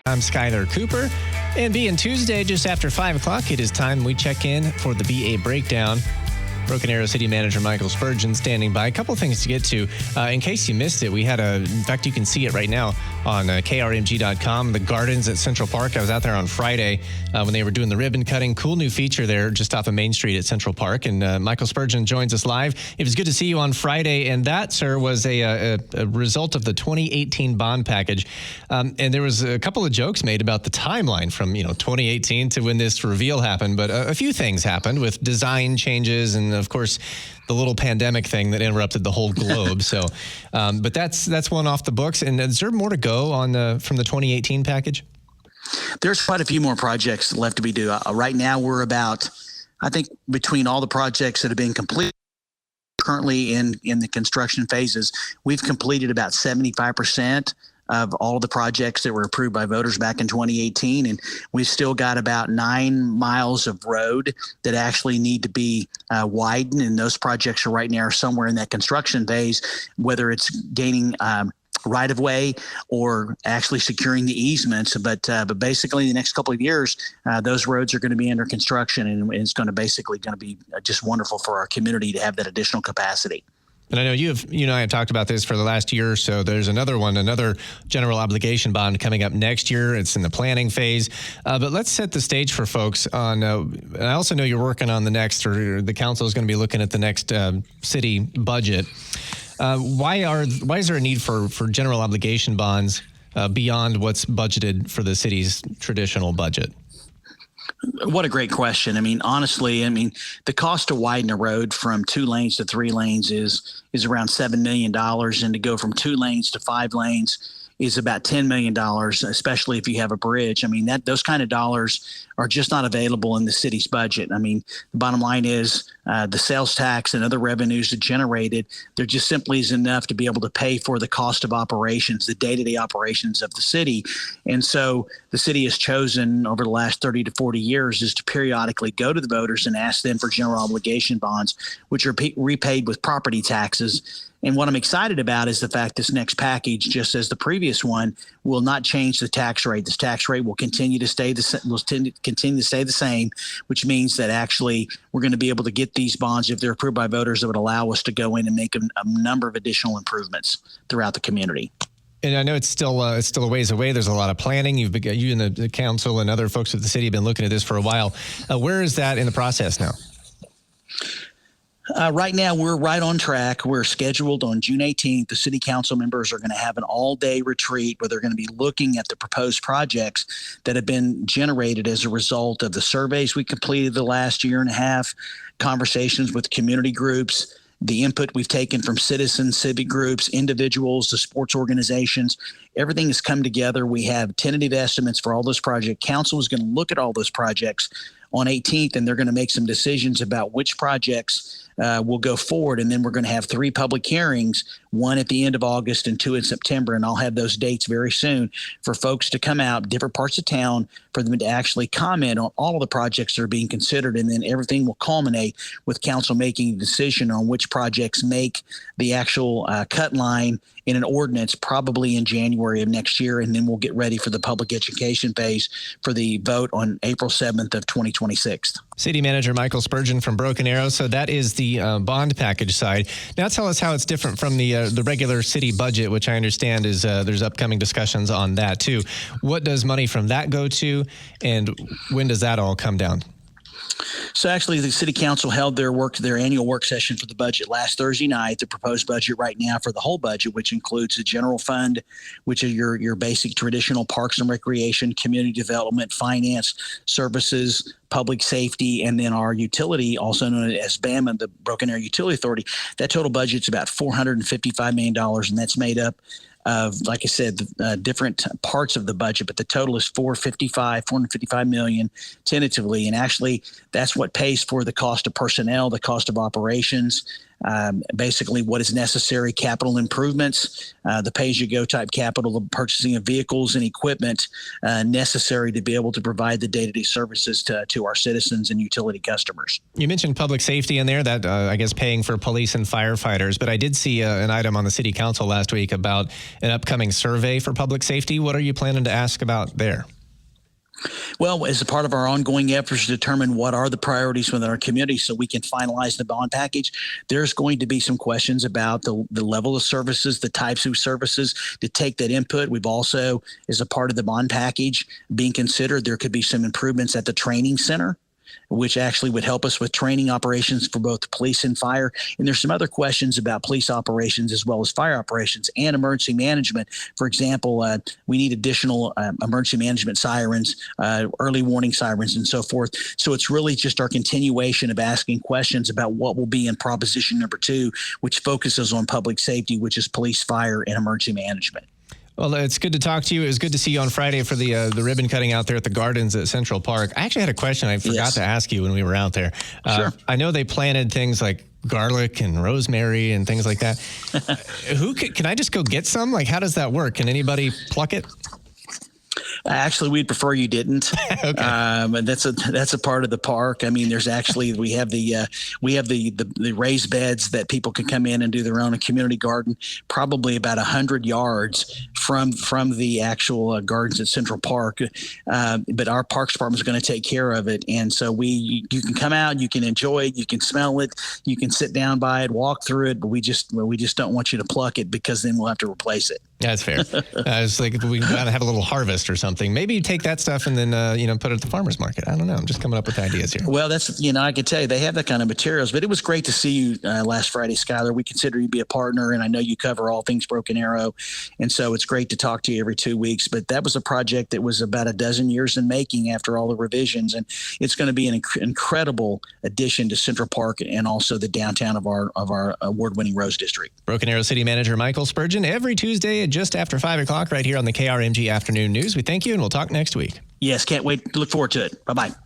I'm Skylar Cooper, and being Tuesday just after 5 o'clock, it is time we check in for the BA Breakdown. Broken Arrow City Manager Michael Spurgeon standing by. A couple of things to get to. In case you missed it, we had in fact, you can see it right now on krmg.com, the gardens at Central Park. I was out there on Friday when they were doing the ribbon cutting. Cool new feature there just off of Main Street at Central Park. And Michael Spurgeon joins us live. It was good to see you on Friday. And that, sir, was a result of the 2018 bond package. And there was a couple of jokes made about the timeline from 2018 to when this reveal happened. But a few things happened with design changes and, of course, the little pandemic thing that interrupted the whole globe. So, but that's one off the books. And is there more to go on from the 2018 package? There's quite a few more projects left to be due. Right now, we're about, I think, between all the projects that have been completed currently in the construction phases, we've completed about 75% of all of the projects that were approved by voters back in 2018. And we've still got about 9 miles of road that actually need to be widened. And those projects are right now somewhere in that construction phase, whether it's gaining right of way or actually securing the easements. But basically, the next couple of years, those roads are going to be under construction, and it's going to be just wonderful for our community to have that additional capacity. And I know you and I have talked about this for the last year or so. There's another general obligation bond coming up next year. It's in the planning phase. But let's set the stage for folks on, and I also know you're working on the next, or the council is going to be looking at the next city budget. Why is there a need for general obligation bonds beyond what's budgeted for the city's traditional budget? What a great question. I mean, honestly, the cost to widen a road from 2 lanes to 3 lanes is around $7 million. And to go from 2 lanes to 5 lanes is about $10 million, especially if you have a bridge. Those kind of dollars are just not available in the city's budget. The bottom line is the sales tax and other revenues that generated, there just simply isn't enough to be able to pay for the cost of operations, the day-to-day operations of the city. And so the city has chosen over the last 30 to 40 years is to periodically go to the voters and ask them for general obligation bonds, which are repaid with property taxes. And what I'm excited about is the fact this next package, just as the previous one, will not change the tax rate. This tax rate will continue to stay the same, which means that actually we're going to be able to get these bonds, if they're approved by voters, that would allow us to go in and make a number of additional improvements throughout the community. And I know it's still a ways away. There's a lot of planning. You and the council and other folks at the city have been looking at this for a while. Where is that in the process now? Right now, we're right on track. We're scheduled on June 18th. The city council members are going to have an all-day retreat where they're going to be looking at the proposed projects that have been generated as a result of the surveys we completed the last year and a half, conversations with community groups, the input we've taken from citizens, civic groups, individuals, the sports organizations. Everything has come together. We have tentative estimates for all those projects. Council is going to look at all those projects on 18th, and they're going to make some decisions about which projects will go forward. And then we're going to have 3 public hearings, 1 at the end of August and 2 in September. And I'll have those dates very soon for folks to come out, different parts of town, for them to actually comment on all of the projects that are being considered. And then everything will culminate with council making a decision on which projects make the actual cut line in an ordinance, probably in January of next year. And then we'll get ready for the public education phase for the vote on April 7th of 2026. City Manager Michael Spurgeon from Broken Arrow. So that is the bond package side. Now tell us how it's different from the regular city budget, which I understand is there's upcoming discussions on that too. What does money from that go to, and when does that all come down? So actually, the city council held their annual work session for the budget last Thursday night. The proposed budget right now for the whole budget, which includes the general fund, which are your basic traditional parks and recreation, community development, finance, services, public safety, and then our utility, also known as BAMA, the Broken Arrow Utility Authority. That total budget's about $455 million, and that's made up of, like I said, different parts of the budget, but the total is $455 million tentatively. And actually, that's what pays for the cost of personnel, the cost of operations, basically what is necessary, capital improvements, the pay-as-you-go type capital, the purchasing of vehicles and equipment necessary to be able to provide the day-to-day services to our citizens and utility customers. You mentioned public safety in there, that I guess paying for police and firefighters, but I did see an item on the city council last week about an upcoming survey for public safety. What are you planning to ask about there? Well, as a part of our ongoing efforts to determine what are the priorities within our community so we can finalize the bond package, there's going to be some questions about the level of services, the types of services to take that input. We've also, as a part of the bond package being considered, there could be some improvements at the training center, which actually would help us with training operations for both police and fire. And there's some other questions about police operations as well as fire operations and emergency management. For example, we need additional emergency management sirens, early warning sirens, and so forth. So it's really just our continuation of asking questions about what will be in proposition number 2, which focuses on public safety, which is police, fire, and emergency management. Well, it's good to talk to you. It was good to see you on Friday for the ribbon cutting out there at the gardens at Central Park. I actually had a question I forgot to ask you when we were out there. Sure. I know they planted things like garlic and rosemary and things like that. Can I just go get some? Like, how does that work? Can anybody pluck it? Actually, we'd prefer you didn't. Okay. And that's a part of the park. I mean, there's actually we have the raised beds that people can come in and do their own community garden, probably about 100 yards from the actual gardens at Central Park. But our Parks Department is going to take care of it, and so you can come out, you can enjoy it, you can smell it, you can sit down by it, walk through it. But we just don't want you to pluck it because then we'll have to replace it. That's fair. It's like we got to have a little harvest or something. Maybe you take that stuff and then put it at the farmer's market. I don't know. I'm just coming up with ideas here. Well, that's I can tell you they have that kind of materials. But it was great to see you last Friday, Skylar. We consider you to be a partner, and I know you cover all things Broken Arrow, and so it's great to talk to you every 2 weeks. But that was a project that was about a dozen years in making after all the revisions, and it's going to be an incredible addition to Central Park and also the downtown of our award-winning Rose District. Broken Arrow City Manager Michael Spurgeon every Tuesday at just after 5 o'clock right here on the KRMG Afternoon News. We thank you, and we'll talk next week. Yes, can't wait. Look forward to it. Bye-bye.